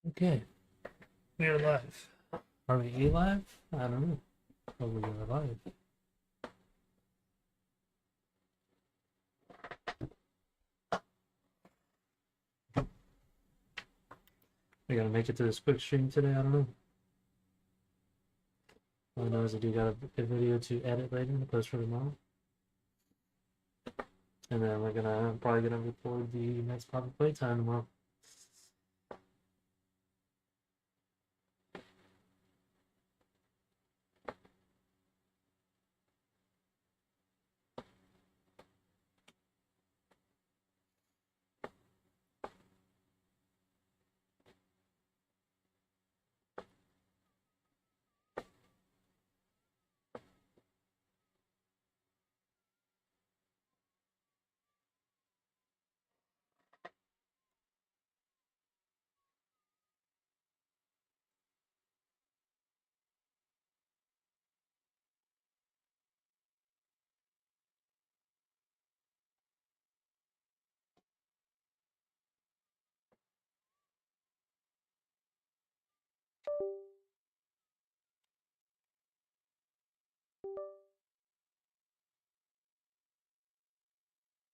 Okay, we are live. Are we live? I don't know. But we are live. We gotta make it to this quick stream today. I don't know. All I know is I do got a video to edit later and post for tomorrow. And then we're probably gonna record the next public playtime tomorrow.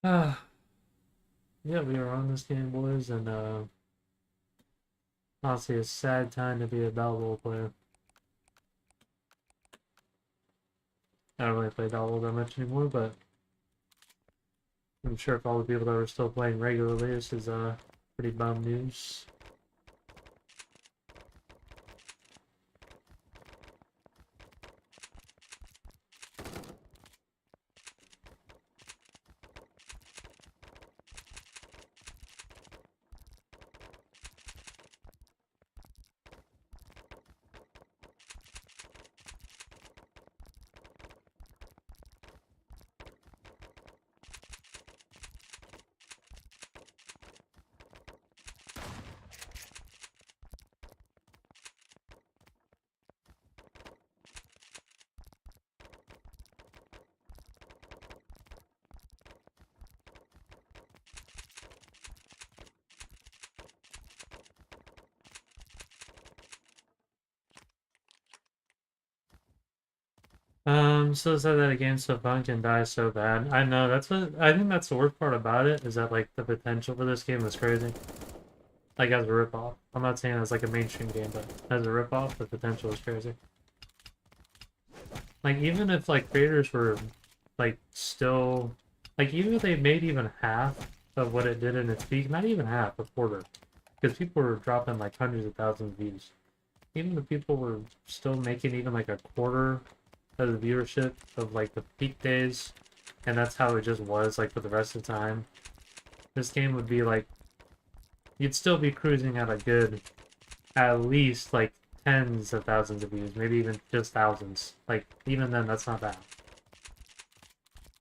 Ah, yeah, we are on this game, boys, and honestly, a sad time to be a Balboa player. I don't really play Balboa that much anymore, but I'm sure for all the people that are still playing regularly, this is pretty bum news. So said that a game so fun can die so bad. I know, I think that's the worst part about it, is that, like, the potential for this game is crazy. Like, as a ripoff. I'm not saying it's like a mainstream game, but as a ripoff, the potential is crazy. Like, even if, like, creators were, like, still... Like, even if they made even half of what it did in its peak, not even half, a quarter. Because people were dropping, like, hundreds of thousands of views. Even if people were still making even, like, a quarter of the viewership of, like, the peak days, and that's how it just was, like, for the rest of the time, this game would be, like, you'd still be cruising at a good, at least, like, tens of thousands of views, maybe even just thousands. Like, even then, that's not bad.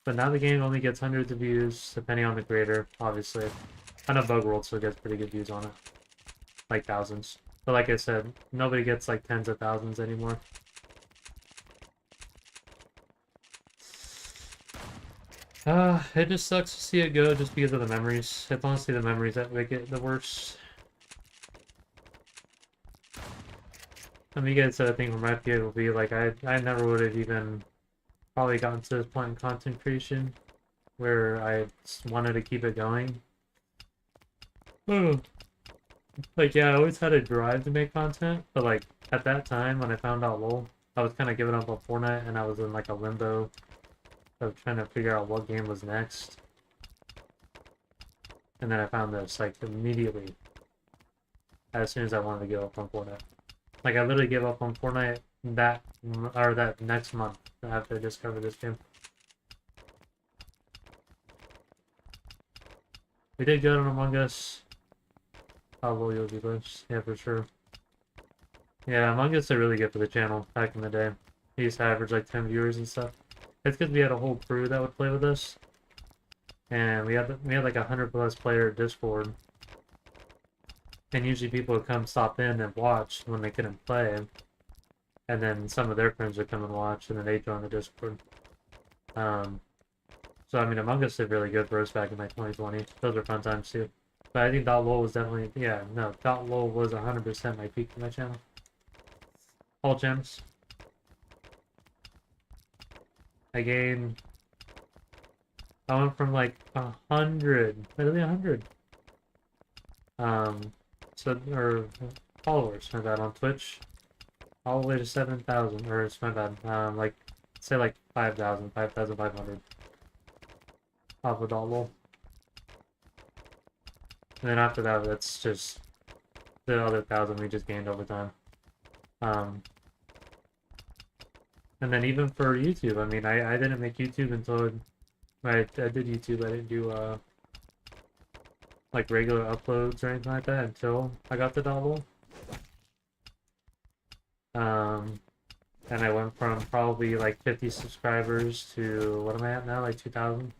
But now the game only gets hundreds of views, depending on the creator, obviously. I know Bug World still gets pretty good views on it. Like, thousands. But like I said, nobody gets, like, tens of thousands anymore. It just sucks to see it go just because of the memories. It's honestly the memories that make it the worst. I mean, you guys said, I think from my PO will be like, I never would have even probably gotten to this point in content creation where I just wanted to keep it going. Oh. Like, yeah, I always had a drive to make content, but like, at that time when I found out LOL, I was kind of giving up on Fortnite and I was in like a limbo of trying to figure out what game was next. And then I found this, like, immediately, as soon as I wanted to give up on Fortnite. Like, I literally gave up on Fortnite that next month after I discovered this game. We did good on Among Us. How will you be glitched? Yeah, for sure. Yeah, Among Us are really good for the channel back in the day. We used to average like 10 viewers and stuff. It's because we had a whole crew that would play with us. And we had like 100+ player Discord. And usually people would come stop in and watch when they couldn't play. And then some of their friends would come and watch, and then they'd join the Discord. So I mean, Among Us did really good for us back in like 2020. Those were fun times too. But I think .lol was definitely, yeah, no, .lol was 100% my peak of my channel. All gems. I gained, I went from like 100, literally 100, so, or followers, my bad, on Twitch, all the way to 7,000, or it's my bad, like, say like 5,000, 5,500 off of .lol. And then after that, that's just the other 1,000 we just gained over time. And then even for YouTube, I mean, I didn't make YouTube until I did YouTube. I didn't do like regular uploads or anything like that until I got the .lol. And I went from probably like 50 subscribers to what am I at now? Like 2,000.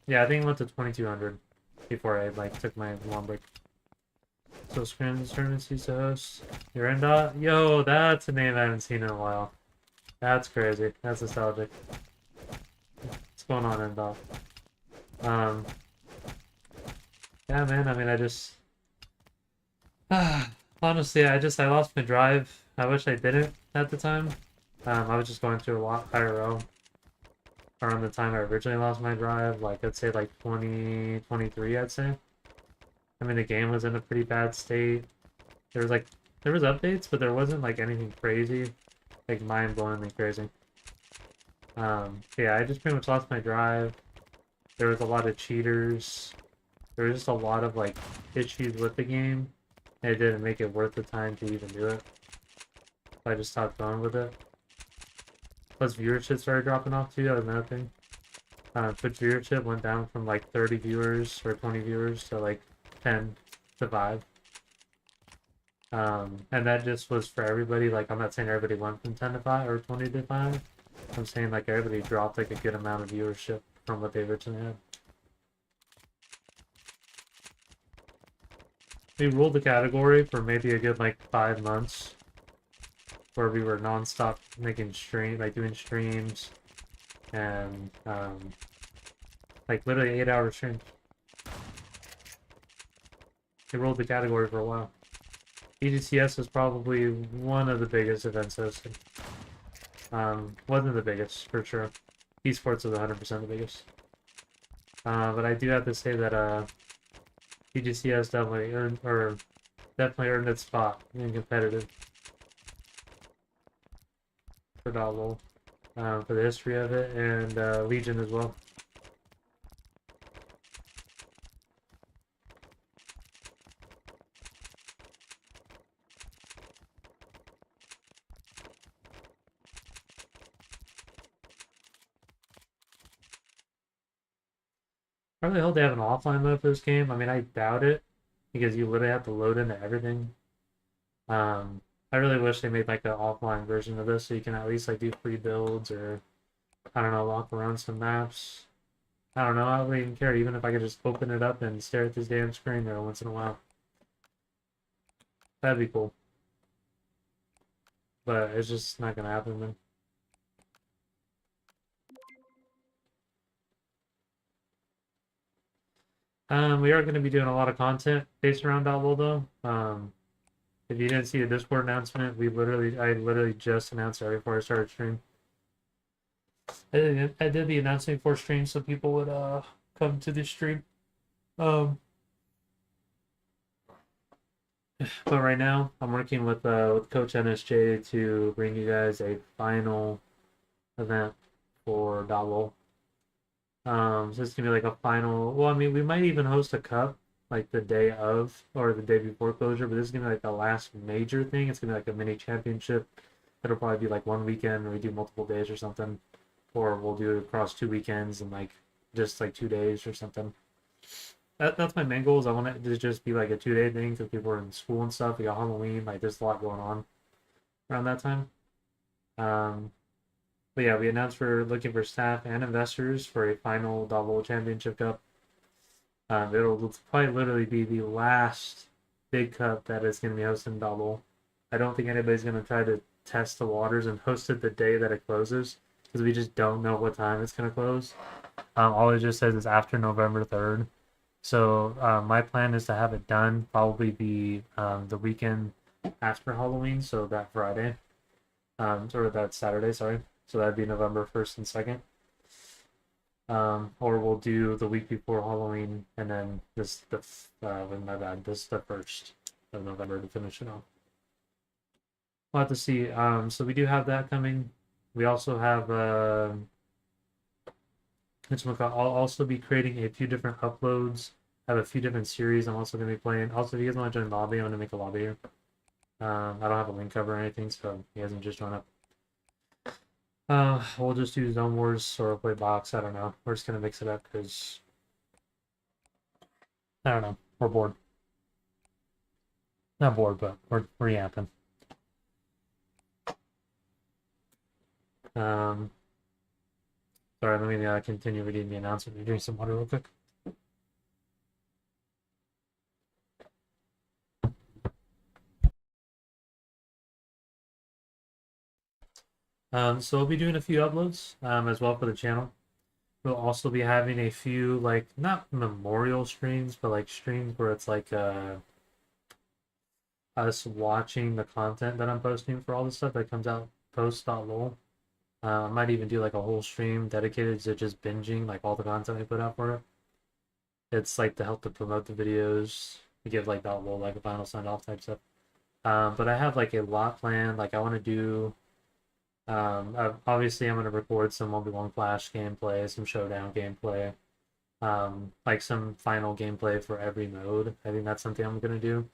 Yeah, I think it went to 2,200 before I like took my long break. So Scrim tournaments used to host. You're in dot? Yo, that's a name I haven't seen in a while. That's crazy. That's nostalgic. What's going on in dot? Yeah, man. I mean, I just honestly, I lost my drive. I wish I didn't at the time. I was just going through a lot IRL around the time I originally lost my drive. Like I'd say like 2023. I'd say. I mean, the game was in a pretty bad state. There was updates, but there wasn't like anything crazy, like mind-blowingly crazy. Yeah, I just pretty much lost my drive. There was a lot of cheaters. There was just a lot of like issues with the game. And it didn't make it worth the time to even do it. So I just stopped going with it. Plus viewership started dropping off too, that was another thing. Twitch viewership went down from like 30 viewers or 20 viewers to like 10 to 5. And that just was for everybody. Like, I'm not saying everybody went from 10 to 5 or 20 to 5. I'm saying like everybody dropped like a good amount of viewership from what they originally had. We ruled the category for maybe a good like 5 months, where we were non-stop making doing streams, and like literally 8-hour streams. We ruled the category for a while. EGCS was probably one of the biggest events hosted. Wasn't the biggest for sure. Esports was 100% the biggest. But I do have to say that EGCS definitely earned its spot in competitive for .lol, for the history of it, and Legion as well. I really hope they have an offline mode for this game. I mean, I doubt it, because you literally have to load into everything. I really wish they made like an offline version of this so you can at least like do free builds, or I don't know, walk around some maps. I don't know, I wouldn't even care, even if I could just open it up and stare at this damn screen there once in a while. That'd be cool. But it's just not gonna happen, man. We are going to be doing a lot of content based around .lol though. If you didn't see the Discord announcement, I literally just announced it right before I started stream. I did the announcement before stream so people would come to the stream. But right now, I'm working with Coach NSJ to bring you guys a final event for .lol. So it's gonna be like a final. Well, I mean, we might even host a cup like the day of or the day before closure, but this is gonna be like the last major thing. It's gonna be like a mini championship. It'll probably be like one weekend, or we do multiple days or something, or we'll do it across 2 weekends and like just like 2 days or something. That's my main goal. Is I want it to just be like a 2-day thing because people are in school and stuff. We got Halloween, like there's a lot going on around that time. But yeah, we announced we're looking for staff and investors for a final .lol Championship Cup. It'll probably literally be the last big cup that is going to be hosted in .lol. I don't think anybody's going to try to test the waters and host it the day that it closes, because we just don't know what time it's going to close. All it just says is after November 3rd. So my plan is to have it done probably the weekend after Halloween, so that Friday, or that Saturday, sorry. So that'd be November 1st and 2nd. Or we'll do the week before Halloween, and then my bad, this is the 1st of November to finish it off. We'll have to see. So we do have that coming. We also have I'll also be creating a few different uploads. I have a few different series I'm also going to be playing. Also, if you guys want to join lobby, I'm going to make a lobby here. I don't have a link cover or anything, so you guys can just join up. We'll just do Zone Wars or play box. I don't know. We're just going to mix it up because I don't know. We're bored. Not bored, but we're yapping. Sorry, let me continue reading the announcement. You're doing some water real quick. So we'll be doing a few uploads as well for the channel. We'll also be having a few, like, not memorial streams, but like streams where it's like us watching the content that I'm posting for all the stuff that comes out post.lol. I might even do like a whole stream dedicated to just binging like all the content we put out for it. It's like to help to promote the videos, to give like that little like a final sign off type stuff. But I have like a lot planned. Like I want to do obviously I'm going to record some 1v1 Flash gameplay, some Showdown gameplay, like some final gameplay for every mode. I think that's something I'm going to do,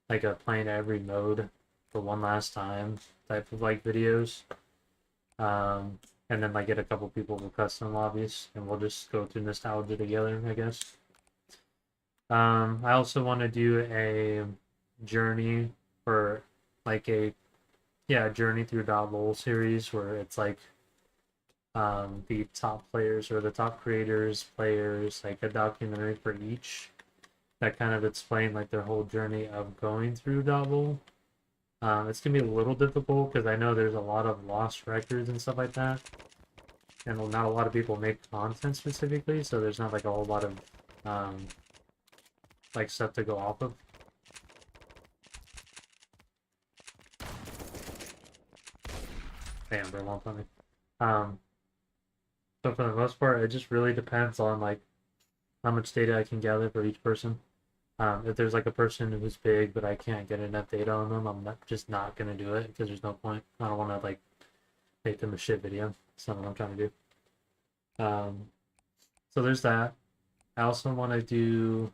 like a playing every mode for one last time type of like videos. And then like get a couple people with custom lobbies, and we'll just go through nostalgia together, I guess. I also want to do a journey for like a journey through .lol series where it's like the top players or the top creators, players, like a documentary for each that kind of explain like their whole journey of going through .lol. It's gonna be a little difficult because I know there's a lot of lost records and stuff like that, and not a lot of people make content specifically, so there's not like a whole lot of like stuff to go off of. Damn, bro, won't tell me. So for the most part, it just really depends on like how much data I can gather for each person. If there's like a person who's big but I can't get enough data on them, I'm just not gonna do it because there's no point. I don't want to like make them a shit video. That's not what I'm trying to do. So there's that. I also want to do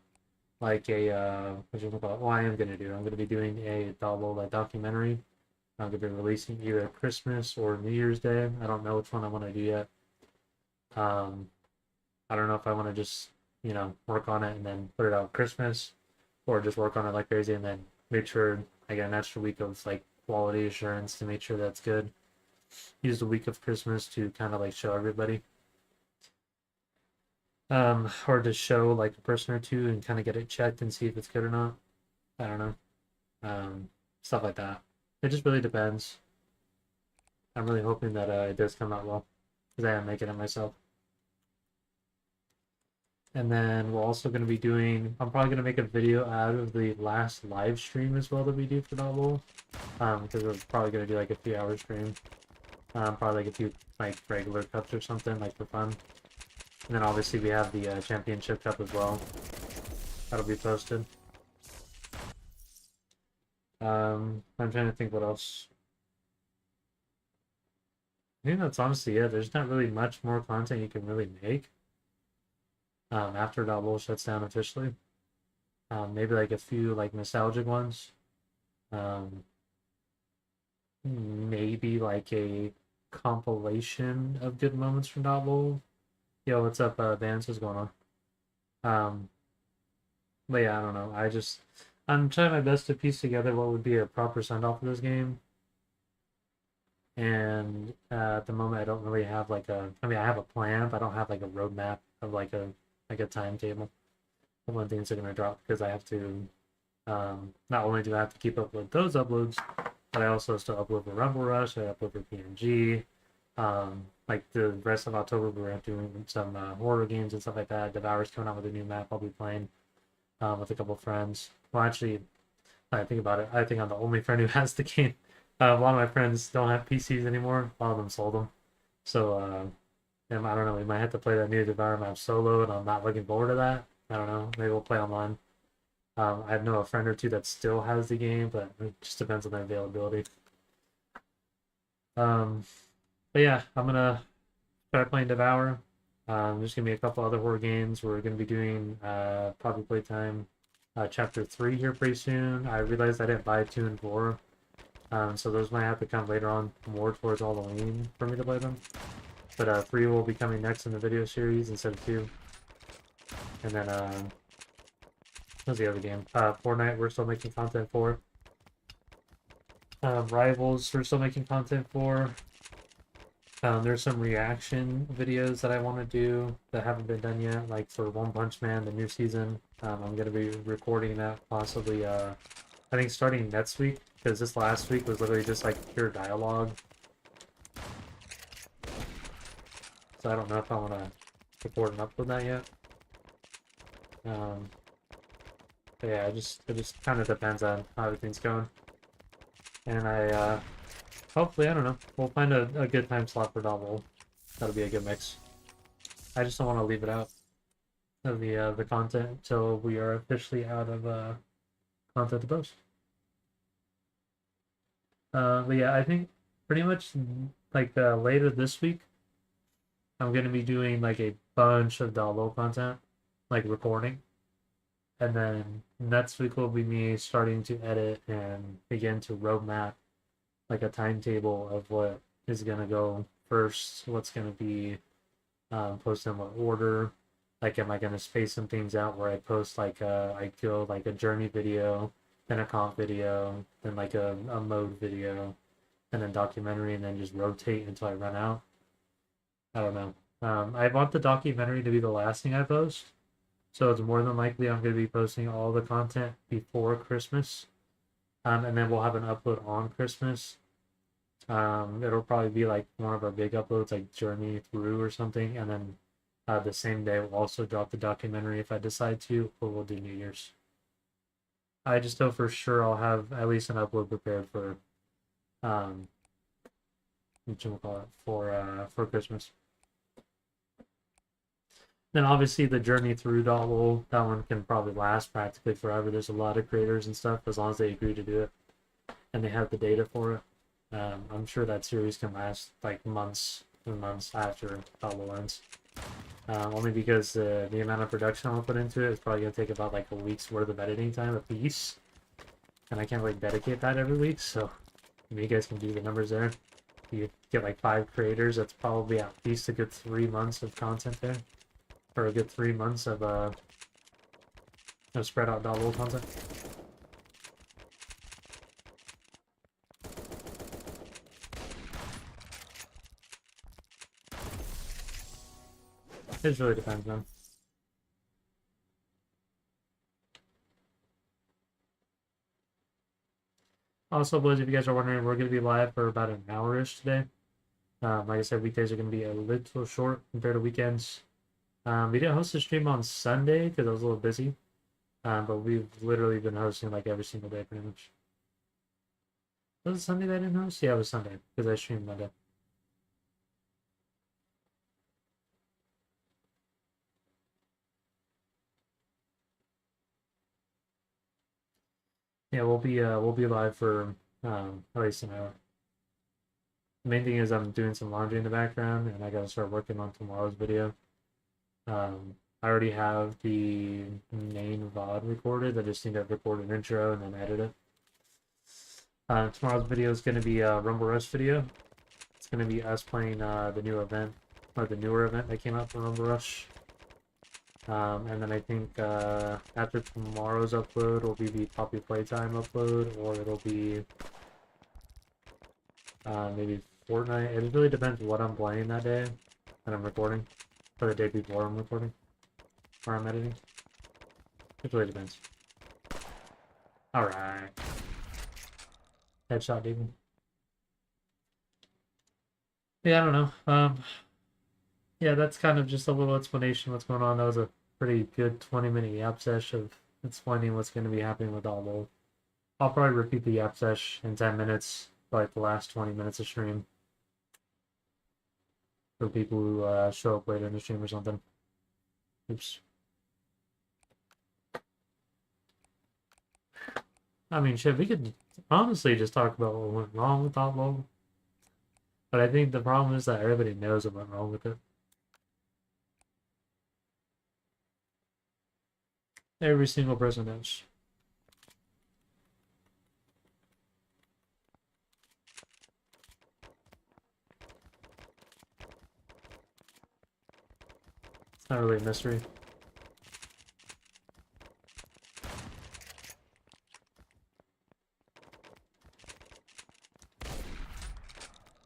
like a what you call it? Well, I am gonna do. I'm gonna be doing a documentary. I'm gonna be releasing either Christmas or New Year's Day. I don't know which one I want to do yet. I don't know if I want to just work on it and then put it out Christmas, or just work on it like crazy and then make sure I get an extra week of like quality assurance to make sure that's good. Use the week of Christmas to kind of like show everybody. Or to show like a person or two and kind of get it checked and see if it's good or not. I don't know. Stuff like that. It just really depends. I'm really hoping that it does come out well, because I am making it myself. And then we're also going to be doing, I'm probably going to make a video out of the last live stream as well that we do for .lol. Because we're probably going to do like a few hour stream. Probably like a few like regular cups or something, like for fun. And then obviously we have the championship cup as well. That'll be posted. I'm trying to think what else. I think that's honestly it. There's not really much more content you can really make. After .lol shuts down officially. Maybe like a few like nostalgic ones. Maybe like a compilation of good moments from .lol. Yo, what's up, Vance? What's going on? But yeah, I don't know. I'm trying my best to piece together what would be a proper send-off for this game. And at the moment, I don't really have like I have a plan, but I don't have like a roadmap of like a timetable of when things are going to drop, because I have to, not only do I have to keep up with those uploads, but I also still upload for Rumble Rush, I upload for PNG, like the rest of October, we're doing some horror games and stuff like that. Devour's coming out with a new map I'll be playing with a couple of friends. Well, actually, I think about it. I think I'm the only friend who has the game. A lot of my friends don't have PCs anymore. A lot of them sold them. So, and I don't know. We might have to play that new Devour map solo, and I'm not looking forward to that. I don't know. Maybe we'll play online. I know a friend or two that still has the game, but it just depends on their availability. But yeah, I'm gonna start playing Devour. There's gonna be a couple other horror games. We're gonna be doing probably playtime chapter 3 here pretty soon. I realized I didn't buy 2 and 4, so those might have to come later on, more towards Halloween for me to play them. But 3 will be coming next in the video series instead of 2. And then what's the other game? Fortnite, we're still making content for. Rivals, we're still making content for. There's some reaction videos that I want to do that haven't been done yet, like for One Punch Man, the new season. I'm going to be recording that possibly, I think starting next week, because this last week was literally just like pure dialogue. So I don't know if I want to record and upload that yet. But yeah, it just kind of depends on how everything's going. And hopefully, I don't know, we'll find a good time slot for double. That'll be a good mix. I just don't want to leave it out of the content until we are officially out of content to post. But yeah, I think pretty much like later this week, I'm gonna be doing like a bunch of double content, like recording. And then next week will be me starting to edit and begin to roadmap like a timetable of what is going to go first, what's going to be posted in what order. Like, am I going to space some things out where I post like I go like a journey video, then a comp video, then like a mode video, and then documentary, and then just rotate until I run out? I don't know. I want the documentary to be the last thing I post. So it's more than likely I'm going to be posting all the content before Christmas. And then we'll have an upload on Christmas. It'll probably be like one of our big uploads, like Journey Through or something. And then the same day we'll also drop the documentary if I decide to, or we'll do New Year's. I just know for sure I'll have at least an upload prepared for, what you call it, for Christmas. Then obviously the journey through Dotwell, that one can probably last practically forever. There's a lot of creators and stuff, as long as they agree to do it and they have the data for it. I'm sure that series can last like months and months after Dotwell ends. Only because the amount of production I'll put into it is probably going to take about like a week's worth of editing time a piece. And I can't really dedicate that every week, so you guys can do the numbers there. You get like 5 creators, that's probably at least a good 3 months of content there. For a good 3 months of spread out Dotwell content. It just really depends, man. Also, boys, if you guys are wondering, we're going to be live for about an hour-ish today. Like I said, weekdays are going to be a little short compared to weekends. We didn't host a stream on Sunday because I was a little busy. But we've literally been hosting like every single day pretty much. Was it Sunday that I didn't host? Yeah, it was Sunday because I streamed Monday. Yeah, we'll be live for at least an hour. The main thing is I'm doing some laundry in the background and I gotta start working on tomorrow's video. I already have the main VOD recorded. I just need to record an intro and then edit it. Tomorrow's video is going to be a Rumble Rush video. It's going to be us playing the new event, or the newer event that came out for Rumble Rush. And then I think after tomorrow's upload will be the Poppy Playtime upload, or it'll be maybe Fortnite. It really depends what I'm playing that day that I'm recording, or the day before I'm recording, or I'm editing. It really depends. Alright. Headshot, demon. Yeah, I don't know. Yeah, that's kind of just a little explanation what's going on. That was a pretty good 20-minute yap sesh of explaining what's going to be happening with Albo. I'll probably repeat the yap sesh in 10 minutes, like the last 20 minutes of stream, for people who show up later in the stream or something. Oops. I mean, shit, we could honestly just talk about what went wrong with Albo. But I think the problem is that everybody knows what went wrong with it. Every single person knows. It's not really a mystery.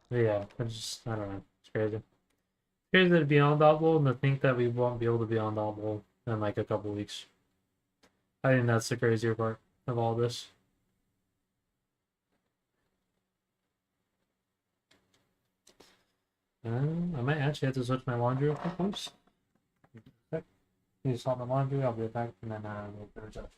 But yeah, I don't know. It's crazy. It's crazy to be on Albo and to think that we won't be able to be on Albo in like a couple weeks. I think that's the crazier part of all this. I might actually have to switch my laundry real quick, please. Okay. You stop my laundry, I'll be back, and then we'll finish up.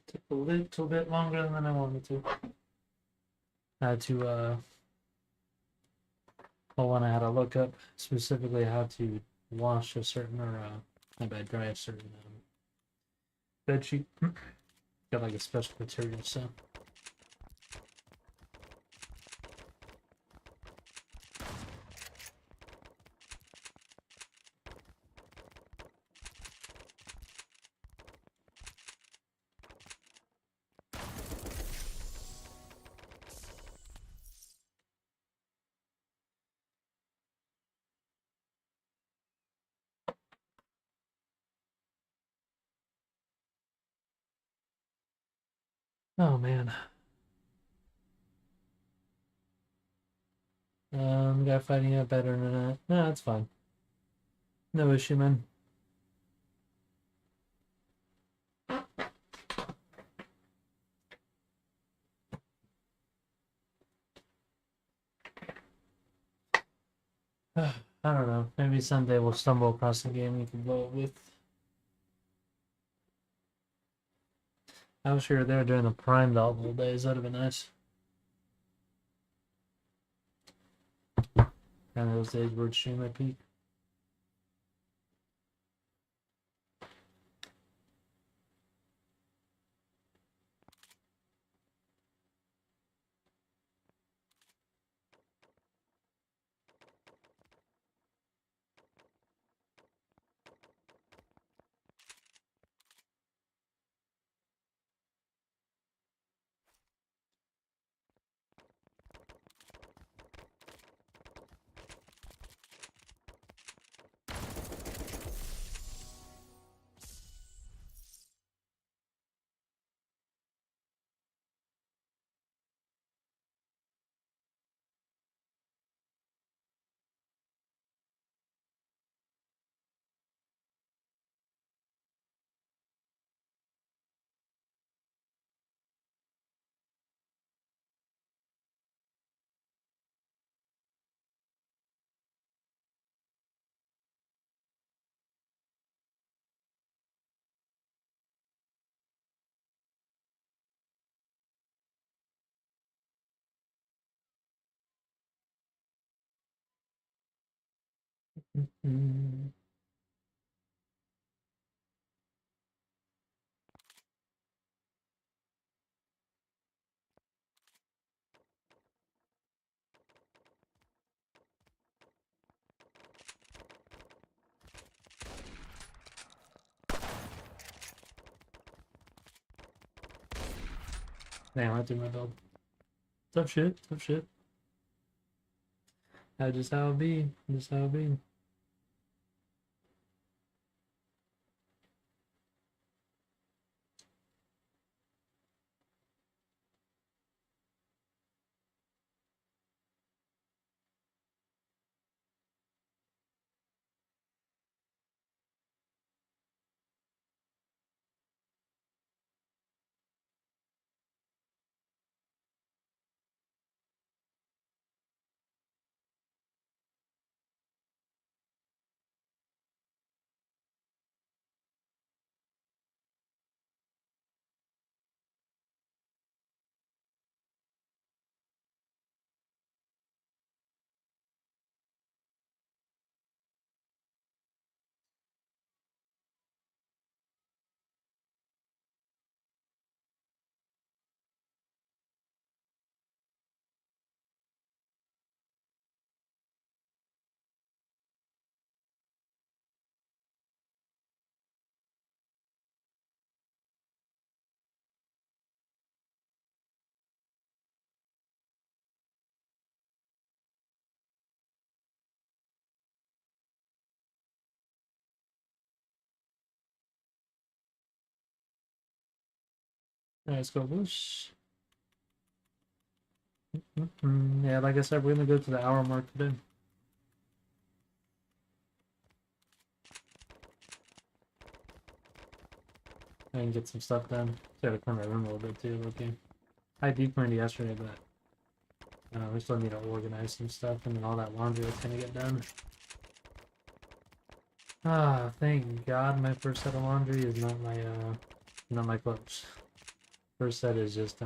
Took a little bit longer than I wanted to. I had to, well, when I had to look up specifically how to wash a certain, or, dry a certain, bed sheet. Got like a special material, so. Oh man. Guy fighting out better internet. No, that's fine. No issue, man. I don't know. Maybe someday we'll stumble across a game we can blow it with. I wish we were there during the Prime Doll days. That'd have been nice. Kind of those days where stream at peak. Mm. Damn, I threw my build. Tough shit, tough shit. That's just how it be. Just how it be. Alright, let's go loose. Yeah, like I said, we're gonna go to the hour mark today. I can get some stuff done. Gotta clean my room a little bit too, okay. I deep cleaned yesterday, but we still need to organize some stuff, and then all that laundry that's gonna get done. Ah, thank God my first set of laundry is not my clothes. First set is just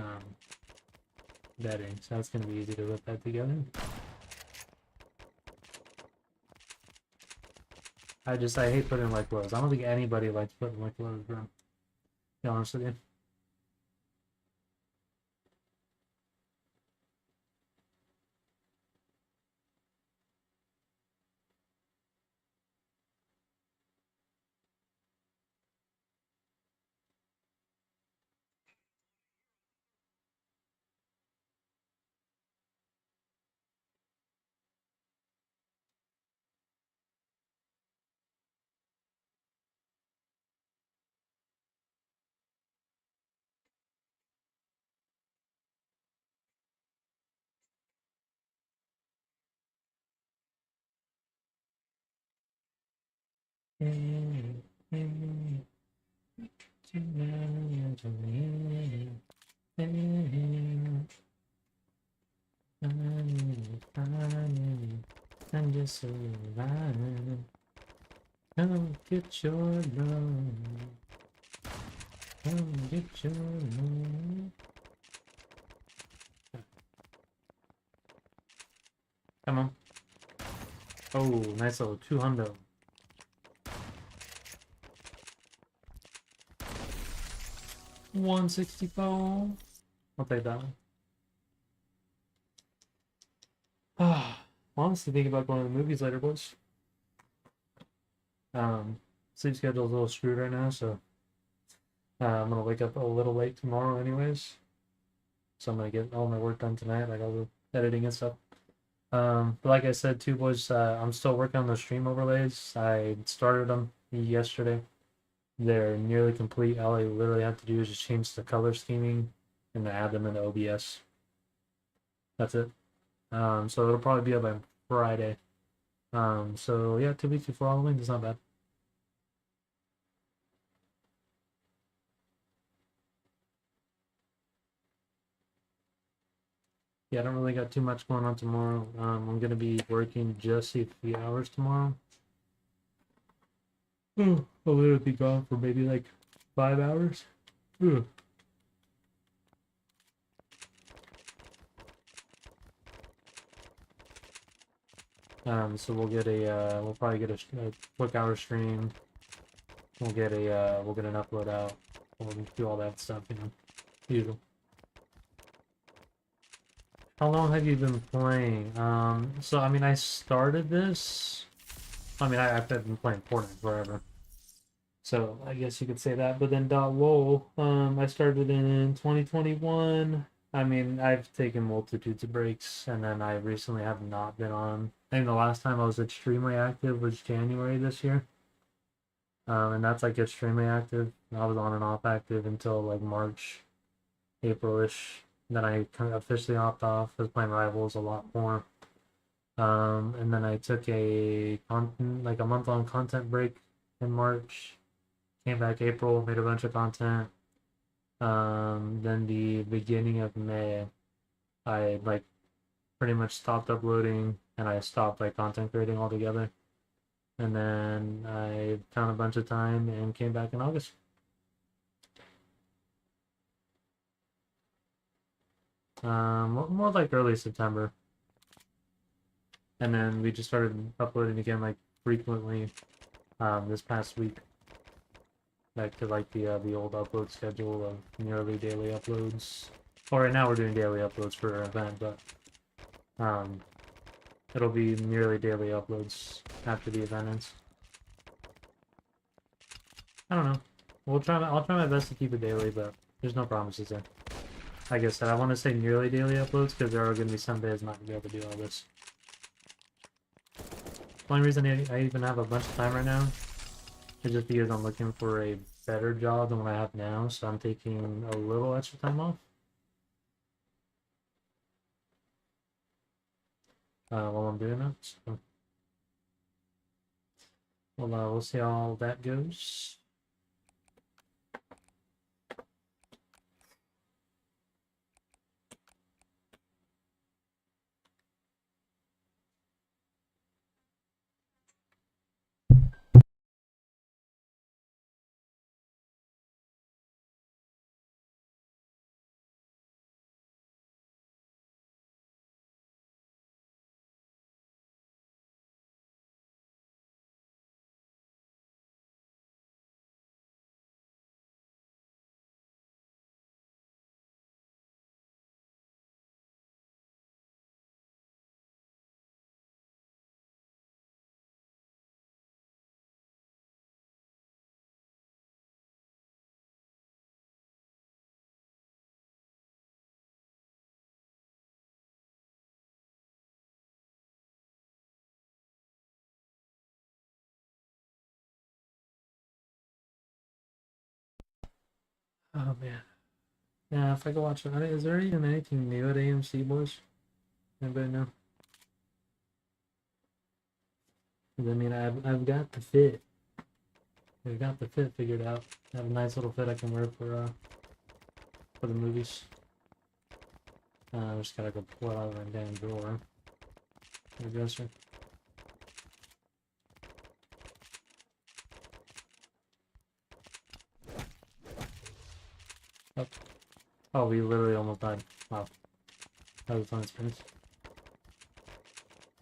bedding, so that's gonna be easy to whip that together. I hate putting like lows. I don't think anybody likes putting like lows, bro. To be honest with you. I'm just surviving. Come get your love. Come get your love. Come on. Oh, nice little 200. $164. I'll take that one. Honestly, thinking about going to the movies later, boys. Sleep schedule's a little screwed right now, so I'm gonna wake up a little late tomorrow, anyways. So I'm gonna get all my work done tonight, like all the editing and stuff. But like I said, too, boys, I'm still working on those stream overlays. I started them yesterday. They're nearly complete. All I literally have to do is just change the color scheming and add them into OBS. That's it. So it'll probably be up by Friday. So yeah, 2 weeks before Halloween. That's not bad. Yeah, I don't really got too much going on tomorrow. I'm gonna be working just a few hours tomorrow. I'll literally be gone for maybe like 5 hours. So we'll get a we'll probably get a quick hour stream. We'll get an upload out. We'll do all that stuff, you know, usual. How long have you been playing? So I mean, I started this. I mean, I've been playing Fortnite forever. So I guess you could say that. But then .lol, I started in 2021. I mean, I've taken multitudes of breaks, and then I recently have not been on. I think the last time I was extremely active was January this year. And that's like extremely active. I was on and off active until like March, April-ish. Then I kind of officially hopped off. I was playing Rivals a lot more. And then I took a month-long content break in March. Came back April, made a bunch of content. Then the beginning of May, I like pretty much stopped uploading and I stopped like content creating altogether. And then I found a bunch of time and came back in August. More like early September. And then we just started uploading again like frequently this past week. Back to like the old upload schedule of nearly daily uploads. Well, right now we're doing daily uploads for our event, but it'll be nearly daily uploads after the event ends. I don't know. I'll try my best to keep it daily, but there's no promises there. Like I said, I want to say nearly daily uploads because there are going to be some days I'm not going to be able to do all this. The only reason I even have a bunch of time right now is just because I'm looking for a better job than what I have now, so I'm taking a little extra time off. While I'm doing that. So, well, we'll see how that goes. Oh man. Yeah, if I go watch it, is there even anything new at AMC, boys? Anybody know? 'Cause I mean, I've got the fit. I've got the fit figured out. I have a nice little fit I can wear for the movies. I just gotta go pull it out of my damn drawer. The dresser. Oh. Oh, we literally almost died. Wow. That was a fun experience.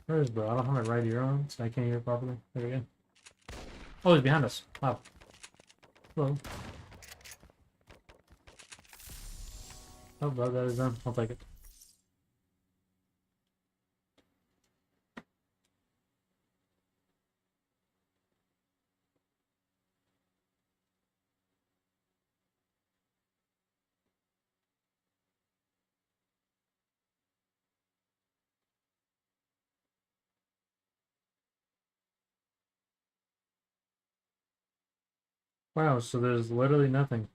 Where is bro? I don't have my right ear on, so I can't hear properly. There we go. Oh, he's behind us. Wow. Hello. Oh, bro, that is done. I'll take it. Wow, so there's literally nothing.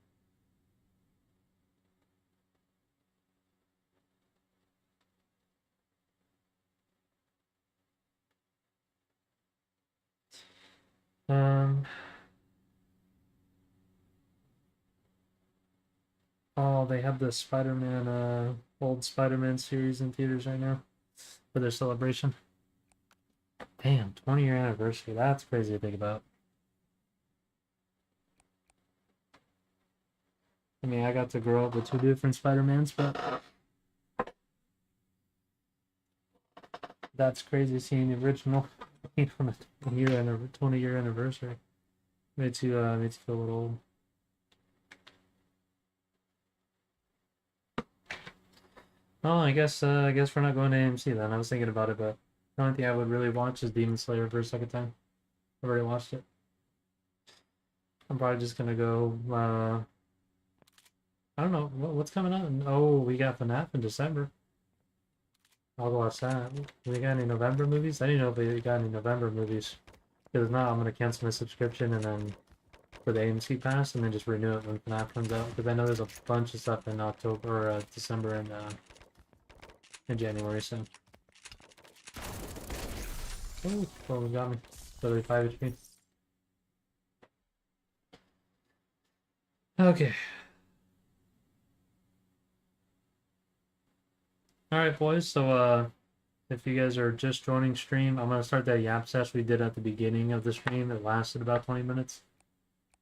Um. Oh, they have the Spider-Man, old Spider-Man series in theaters right now for their celebration. Damn, 20-year anniversary. That's crazy to think about. I mean, I got to grow up with two different Spider-Mans, but that's crazy seeing the original from a 20-year anniversary. Makes you feel a little old. Oh, I guess we're not going to AMC then. I was thinking about it, but the only thing I would really watch is Demon Slayer for a second time. I've already watched it. I'm probably just gonna go. I don't know what's coming out. Oh, we got FNAF in December. I'll go watch that. We got any November movies? I didn't know if we got any November movies. Because if not, I'm gonna cancel my subscription and then for the AMC pass and then just renew it when FNAF comes out. Because I know there's a bunch of stuff in October or December and in January. So. Oh, well, got me. 35 HP. Okay. Alright, boys. So, if you guys are just joining stream, I'm gonna start that yap session we did at the beginning of the stream. It lasted about 20 minutes.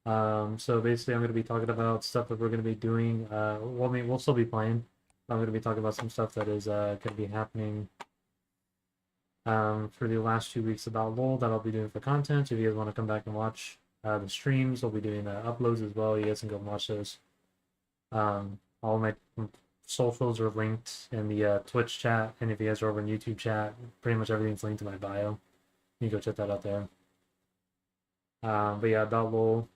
So basically, I'm gonna be talking about stuff that we're gonna be doing. Well, I mean, we'll still be playing. I'm gonna be talking about some stuff that is gonna be happening for the last 2 weeks about LOL that I'll be doing for content. So if you guys want to come back and watch the streams, we'll be doing uploads as well. You guys can go and watch those. All my socials are linked in the Twitch chat, and if you guys are over in YouTube chat, pretty much everything's linked in my bio. You can go check that out there. But yeah, about LOL,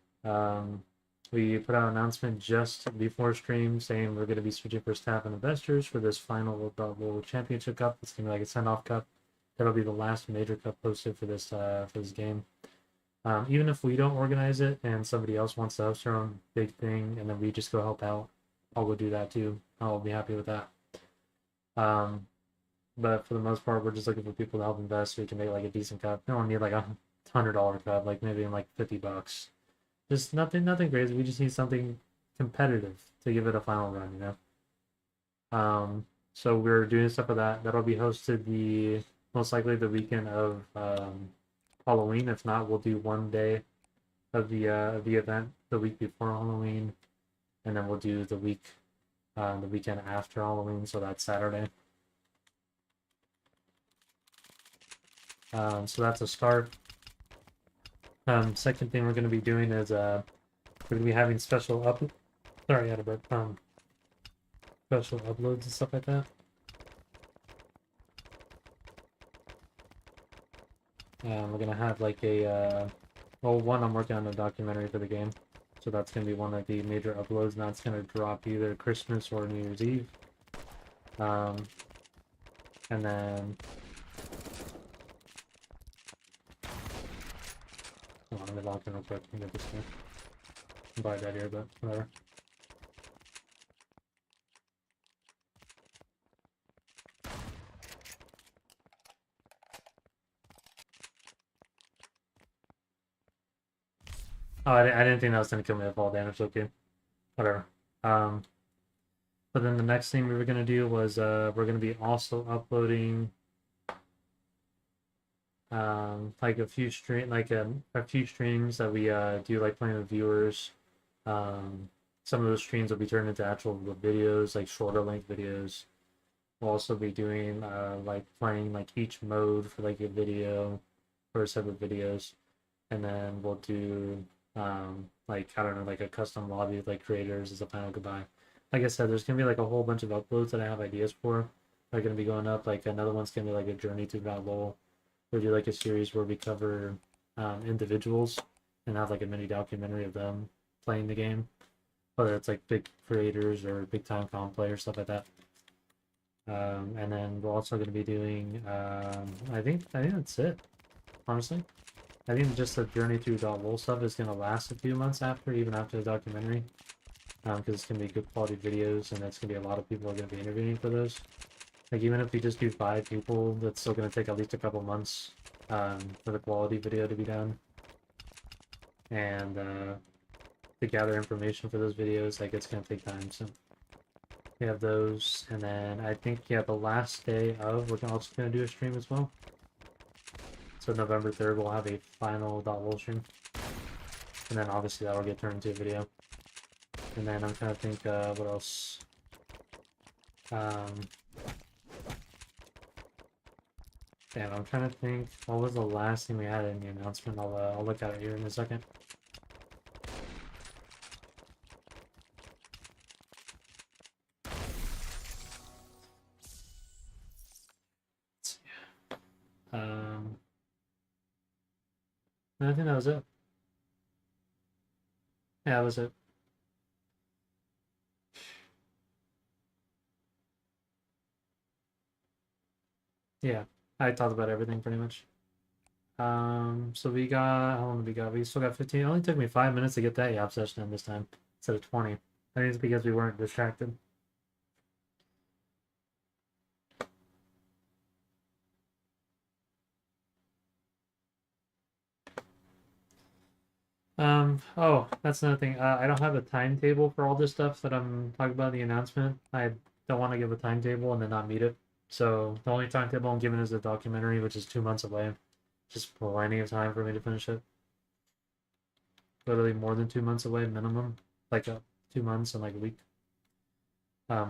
we put out an announcement just before stream saying we're going to be switching for staff and investors for this final LOL Championship Cup. It's going to be like a send-off cup. That'll be the last major cup posted for this game. Even if we don't organize it and somebody else wants to host their own big thing and then we just go help out, I'll go do that too. I'll be happy with that. But for the most part, we're just looking for people to help invest so we can make like a decent cup. We don't need like $100 cup, like maybe in like $50. Just nothing crazy. We just need something competitive to give it a final run, you know. So we're doing stuff with that. That'll be hosted most likely the weekend of Halloween. If not, we'll do one day of the event the week before Halloween, and then we'll do the weekend after Halloween. So that's Saturday. So that's a start. Second thing we're going to be doing is we're going to be having special uploads and stuff like that. We're going to have like one, I'm working on a documentary for the game, so that's going to be one of the major uploads, and that's going to drop either Christmas or New Year's Eve. And then hold on, let me log in real quick and get this thing. I'm probably dead here, but whatever. Oh, I didn't think that was gonna kill me with fall damage. Okay, whatever. Um, but then the next thing we were gonna do was we're gonna be also uploading like a few streams that we do like playing with viewers. Some of those streams will be turned into actual videos, like shorter length videos. We'll also be doing like playing like each mode for like a video or a set of videos, and then we'll do like I don't know, like a custom lobby with like creators as a final goodbye. Like I said, there's gonna be like a whole bunch of uploads that I have ideas for. They're gonna be going up. Like another one's gonna be like a journey to .lol. We'll do like a series where we cover individuals and have like a mini documentary of them playing the game, whether it's like big creators or big time comp players, stuff like that. And then we're also going to be doing, I think that's it, honestly. I think just the journey through .lol stuff is going to last a few months after, even after the documentary, because it's going to be good quality videos, and it's going to be a lot of people are going to be interviewing for those. Like, even if we just do 5 people, that's still going to take at least a couple months for the quality video to be done. And to gather information for those videos, like, it's going to take time, so we have those. And then I think, yeah, the last day of, we're also going to do a stream as well. So November 3rd, we'll have a final .lol stream. And then obviously that will get turned into a video. And then I'm trying to think what else. Damn, I'm trying to think. What was the last thing we had in the announcement? I'll look at it here in a second. I think that was it. Yeah, that was it. Yeah, I talked about everything pretty much. So we got, how long did we got? We still got 15. It only took me 5 minutes to get that YAP session in this time instead of 20. I think it's because we weren't distracted. Oh, that's another thing. I don't have a timetable for all this stuff that I'm talking about in the announcement. I don't want to give a timetable and then not meet it. So the only timetable I'm giving is the documentary, which is 2 months away. Just plenty of time for me to finish it. Literally more than 2 months away minimum. Like 2 months and like a week.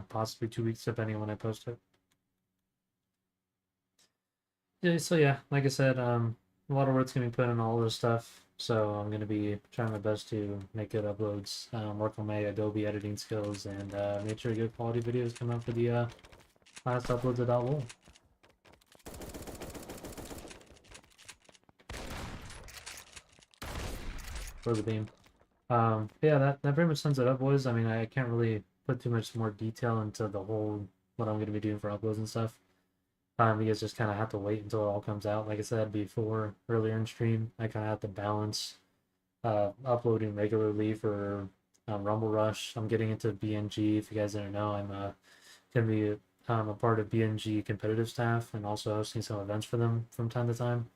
Possibly 2 weeks depending on when I post it. Yeah, so yeah, like I said, a lot of work's gonna be put in all this stuff. So I'm gonna be trying my best to make good uploads, work on my Adobe editing skills, and make sure good quality videos come out for the last uploads of .lol. For the beam. Yeah, that pretty much sums it up, boys. I mean, I can't really put too much more detail into the whole what I'm gonna be doing for uploads and stuff. You guys just kind of have to wait until it all comes out. Like I said before, earlier in stream, I kind of have to balance uploading regularly for Rumble Rush. I'm getting into BNG. If you guys didn't know, I'm going to be a part of BNG competitive staff and also hosting some events for them from time to time,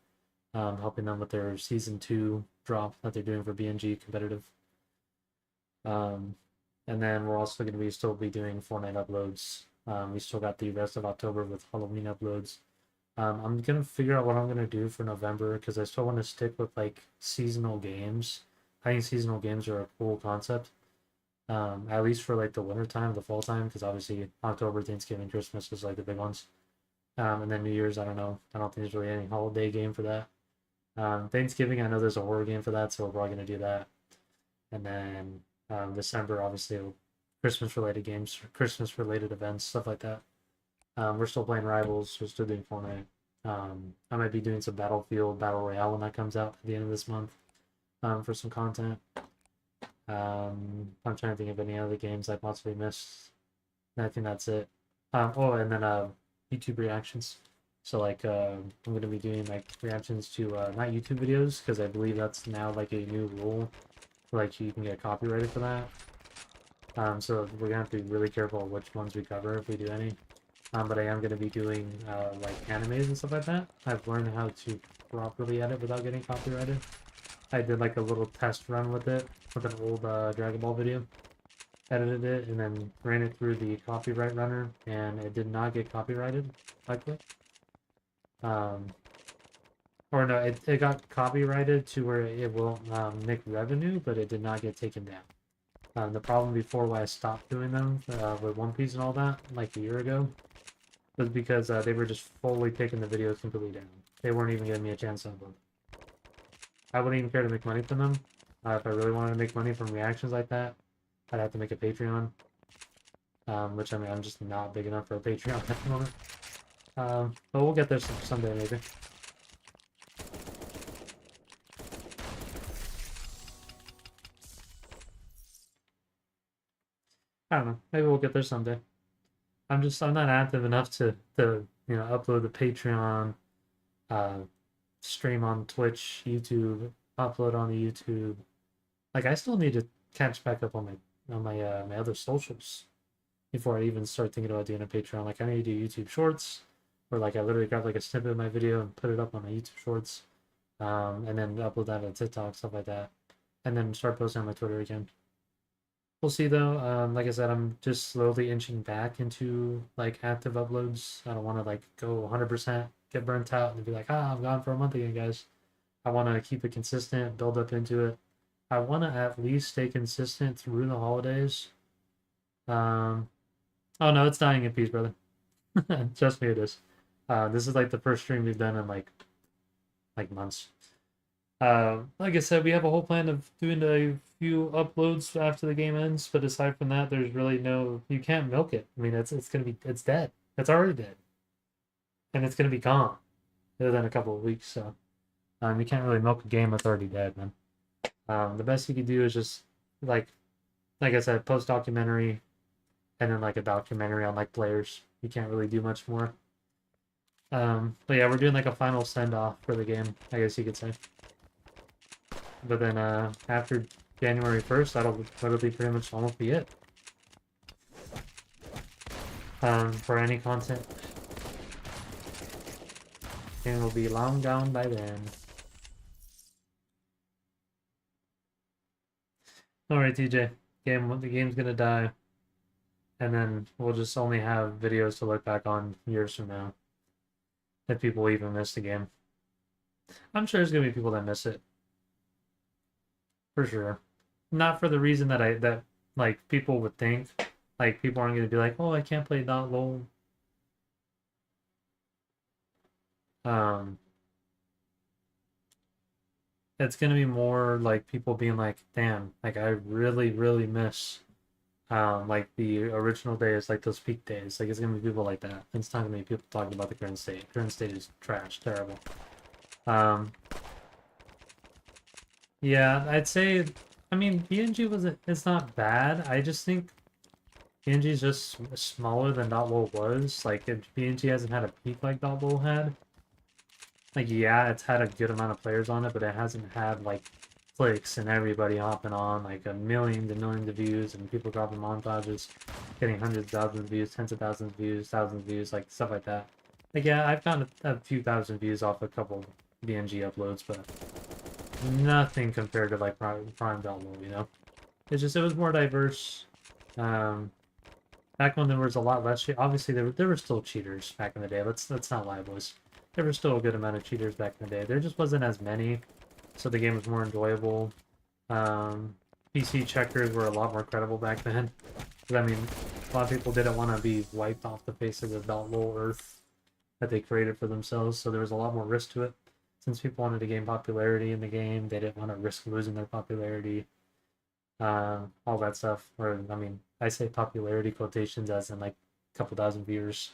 helping them with their Season 2 drop that they're doing for BNG competitive. And then we're also going to be still be doing Fortnite uploads. We still got the rest of October with Halloween uploads. I'm gonna figure out what I'm gonna do for November because I still want to stick with like seasonal games. I think seasonal games are a cool concept. At least for like the winter time, the fall time, because obviously October, Thanksgiving, Christmas is like the big ones. And then New Year's, I don't know. I don't think there's really any holiday game for that. Thanksgiving, I know there's a horror game for that, so we're probably gonna do that. And then December, obviously, Christmas related games, Christmas related events, stuff like that. We're still playing Rivals, we're still doing Fortnite. I might be doing some Battlefield Battle Royale when that comes out at the end of this month for some content. I'm trying to think of any other games I possibly missed. I think that's it. Oh, and then YouTube reactions. So like I'm going to be doing like reactions to not YouTube videos because I believe that's now like a new rule. Like you can get copyrighted for that. So we're gonna have to be really careful which ones we cover if we do any. But I am gonna be doing like animes and stuff like that. I've learned how to properly edit without getting copyrighted. I did like a little test run with it with an old Dragon Ball video. Edited it and then ran it through the copyright runner, and it did not get copyrighted, likely. Or no, it got copyrighted to where it will make revenue, but it did not get taken down. The problem before why I stopped doing them with One Piece and all that, like a year ago, was because they were just fully taking the videos completely down. They weren't even giving me a chance to upload. I wouldn't even care to make money from them. If I really wanted to make money from reactions like that, I'd have to make a Patreon. Which, I mean, I'm just not big enough for a Patreon at the moment. But we'll get there someday, maybe. I don't know. Maybe we'll get there someday. I'm not active enough to upload the Patreon, stream on Twitch, YouTube, upload on the YouTube. Like, I still need to catch back up on my other socials before I even start thinking about doing a Patreon. Like, I need to do YouTube Shorts, or like I literally grab like a snippet of my video and put it up on my YouTube Shorts, and then upload that on TikTok, stuff like that, and then start posting on my Twitter again. We'll see though. Like I said, I'm just slowly inching back into like active uploads. I don't want to like go 100%, get burnt out, and be like, I'm gone for a month again, guys. I want to keep it consistent, build up into it. I want to at least stay consistent through the holidays. Oh no, it's dying in peace, brother. Trust me, it is. This is like the first stream we've done in like months. Like I said, we have a whole plan of doing a few uploads after the game ends, but aside from that, there's really you can't milk it. I mean, it's dead. It's already dead, and it's gonna be gone within a couple of weeks. So, you can't really milk a game that's already dead, man. The best you can do is just like I said, post documentary, and then like a documentary on like players. You can't really do much more. But yeah, we're doing like a final send off for the game, I guess you could say. But then after January 1st, that'll literally pretty much almost be it. For any content. And will be long gone by then. Alright, TJ. The game's gonna die. And then we'll just only have videos to look back on years from now. If people even miss the game. I'm sure there's gonna be people that miss it. For sure. Not for the reason that like people would think. Like people aren't gonna be like, oh, I can't play .LOL. It's gonna be more like people being like, damn, like I really, really miss like the original days, like those peak days. Like it's gonna be people like that. It's not gonna be people talking about the current state. Current state is trash, terrible. Yeah, I'd say, I mean, BNG it's not bad. I just think BNG is just smaller than .LOL was. Like, if BNG hasn't had a peak like .LOL had, like, yeah, it's had a good amount of players on it, but it hasn't had, like, clicks and everybody hopping on, like, millions and millions of views, and people dropping montages, getting hundreds of thousands of views, tens of thousands of views, thousands of views, like, stuff like that. Like, yeah, I've gotten a few thousand views off a couple BNG uploads, but nothing compared to like Prime.LOL, you know? It was more diverse. Back when there was a lot less obviously there were still cheaters back in the day. Let's not lie, boys. There were still a good amount of cheaters back in the day. There just wasn't as many, so the game was more enjoyable. PC checkers were a lot more credible back then. I mean, a lot of people didn't want to be wiped off the face of the .LOL earth that they created for themselves, so there was a lot more risk to it. Since people wanted to gain popularity in the game, they didn't want to risk losing their popularity. All that stuff. Or, I mean, I say popularity quotations as in like a couple thousand viewers.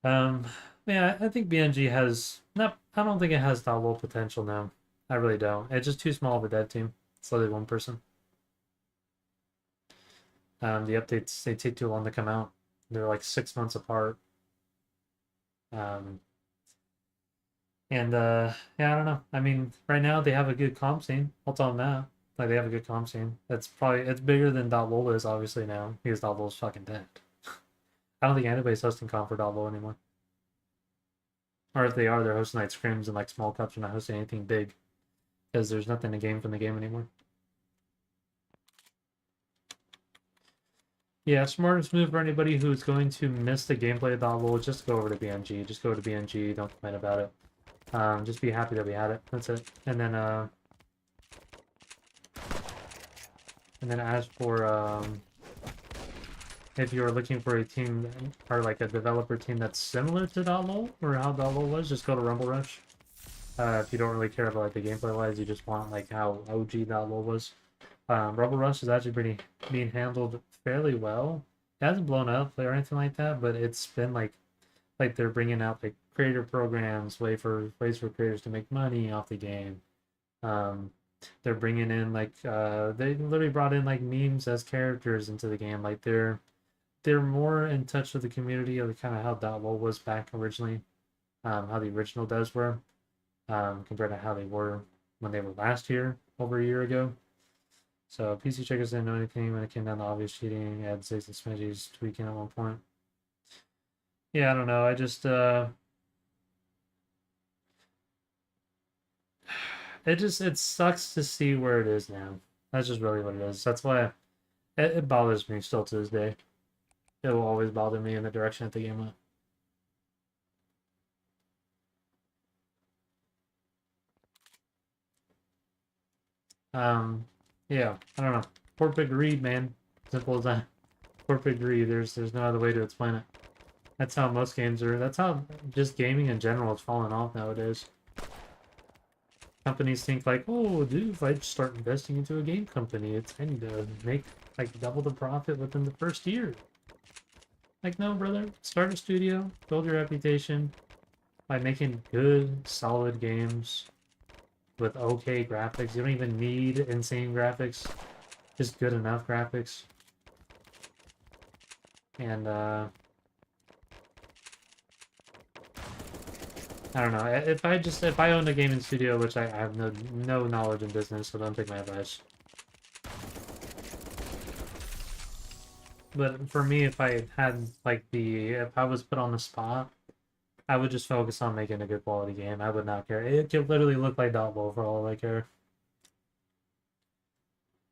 Yeah, I think BNG has not. I don't think it has .LOL potential now. I really don't. It's just too small of a dev team. It's literally one person. The updates, they take too long to come out. They're like 6 months apart. And yeah, I don't know. I mean, right now they have a good comp scene. I'll tell them that. Like they have a good comp scene. It's bigger than .LOL is obviously now because .LOL is fucking dead. I don't think anybody's hosting comp for .LOL anymore. Or if they are, they're hosting like scrims and like small cups. They're not hosting anything big. because there's nothing to gain from the game anymore. Yeah, smartest move for anybody who's going to miss the gameplay of .LOL, just go over to BNG. Just go to BNG, don't complain about it. Just be happy that we had it. That's it. And then as for if you're looking for a team or like a developer team that's similar to .LOL or how .LOL was, just go to Rumble Rush. If you don't really care about like the gameplay wise, you just want like how OG .LOL was. Rumble Rush is actually being handled fairly well. It hasn't blown up or anything like that, but it's been like they're bringing out like creator programs, ways for creators to make money off the game. They're bringing in like they literally brought in like memes as characters into the game. Like they're more in touch with the community of kind of how .LOL was back originally, how the original devs were, compared to how they were when they were last year, over a year ago. So PC checkers didn't know anything when it came down to obvious cheating, ad 6 and smidgies tweaking at one point. Yeah, I don't know. I just it sucks to see where it is now. That's just really what it is. That's why it bothers me still to this day. It will always bother me in the direction that the game went. Yeah, I don't know. Corporate greed, man. Simple as that. Corporate greed. There's no other way to explain it. That's how most games are. That's how just gaming in general is falling off nowadays. Companies think like, oh, dude, if I start investing into a game company, it's going to make like double the profit within the first year. Like, no, brother. Start a studio, build your reputation by making good, solid games with okay graphics. You don't even need insane graphics, just good enough graphics. And I don't know. If I owned a gaming studio, which I have no knowledge in business, so don't take my advice. But for me, if I had like if I was put on the spot, I would just focus on making a good quality game. I would not care. It could literally look like .LOL for all I care.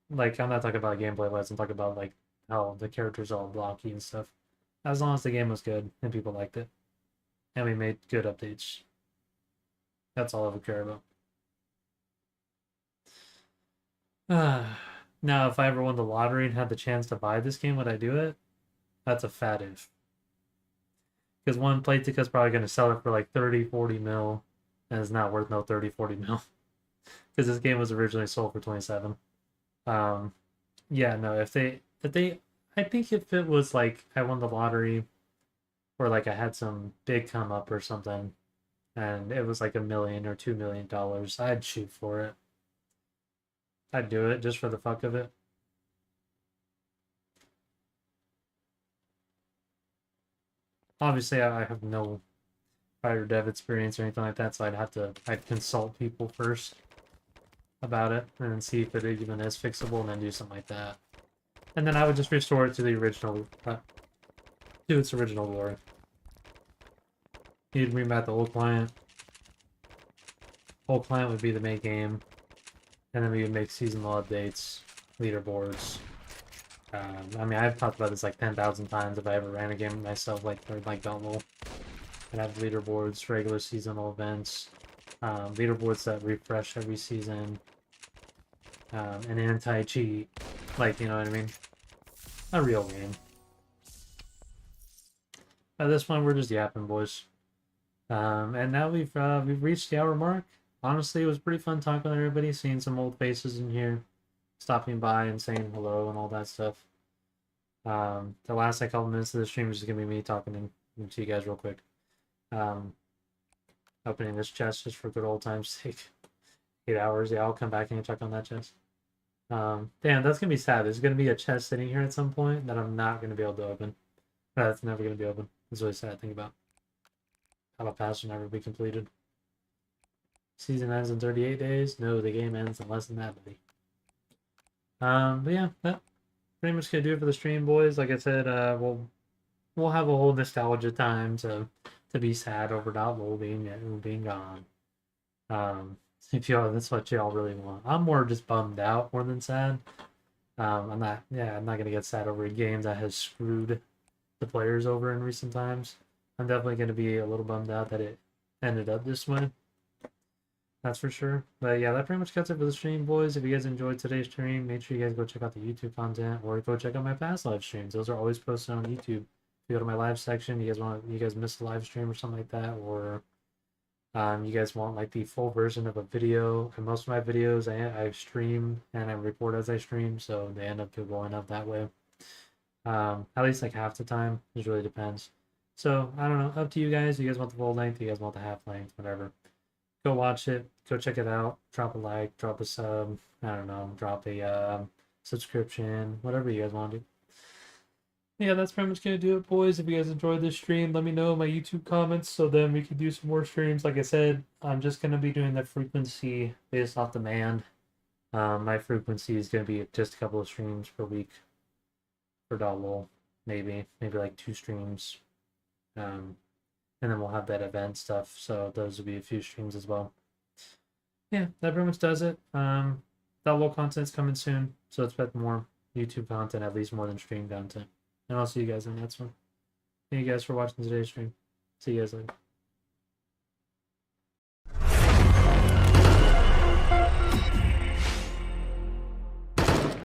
Like, I'm not talking about gameplay wise, I'm talking about like how the characters are all blocky and stuff. As long as the game was good and people liked it. And we made good updates. That's all I would care about. Now, if I ever won the lottery and had the chance to buy this game, would I do it? That's a fat if. Because one Playtica's probably going to sell it for like 30, 40 mil. And it's not worth no 30, 40 mil. Because this game was originally sold for 27. Yeah, no, if they, I think if it was like I won the lottery or like I had some big come up or something and it was like $1 million or $2 million, I'd shoot for it. I'd do it just for the fuck of it. Obviously, I have no prior dev experience or anything like that, so I'd consult people first about it and then see if it even is fixable and then do something like that. And then I would just restore it to the original, to its original glory. You'd bring back the old client. Old client would be the main game. And then we would make seasonal updates, leaderboards. I mean, I've talked about this like 10,000 times if I ever ran a game myself, like .LOL. I'd have leaderboards, regular seasonal events, leaderboards that refresh every season, an anti-cheat, like, you know what I mean? A real game. At this point, we're just yapping, boys. And now we've reached the hour mark. Honestly, it was pretty fun talking to everybody, seeing some old faces in here, stopping by and saying hello and all that stuff. The last like couple minutes of the stream is just gonna be me talking to you guys real quick. Opening this chest just for good old time's sake. 8 hours. Yeah, I'll come back and check on that chest. Damn, that's gonna be sad. There's gonna be a chest sitting here at some point that I'm not gonna be able to open. That's never gonna be open. It's really sad to think about. How a pass will never be completed. Season ends in 38 days. No, the game ends in less than that, buddy. But yeah, that pretty much gonna do it for the stream, boys. Like I said, we'll have a whole nostalgia time to be sad over .LOL being gone. If y'all, that's what y'all really want. I'm more just bummed out more than sad. I'm not, yeah, I'm not gonna get sad over a game that has screwed the players over in recent times. I'm definitely gonna be a little bummed out that it ended up this way. That's for sure. But yeah, that pretty much cuts it for the stream, boys. If you guys enjoyed today's stream, make sure you guys go check out the YouTube content or go check out my past live streams. Those are always posted on YouTube. If you go to my live section, you guys missed a live stream or something like that, or you guys want like the full version of a video. And most of my videos I stream and I record as I stream, so they end up going up that way. At least like half the time. It really depends. So I don't know. Up to you guys. You guys want the full length? You guys want the half length? Whatever. Go watch it. Go check it out. Drop a like. Drop a sub. I don't know. Drop a subscription. Whatever you guys want to do. Yeah, that's pretty much gonna do it, boys. If you guys enjoyed this stream, let me know in my YouTube comments so then we can do some more streams. Like I said, I'm just gonna be doing the frequency based off demand. My frequency is gonna be just a couple of streams per week for .lol, maybe like 2 streams, and then we'll have that event stuff. So those will be a few streams as well. Yeah, that pretty much does it. .lol content's coming soon, so expect more YouTube content, at least more than stream content. And I'll see you guys in the next one. Thank you guys for watching today's stream. See you guys later.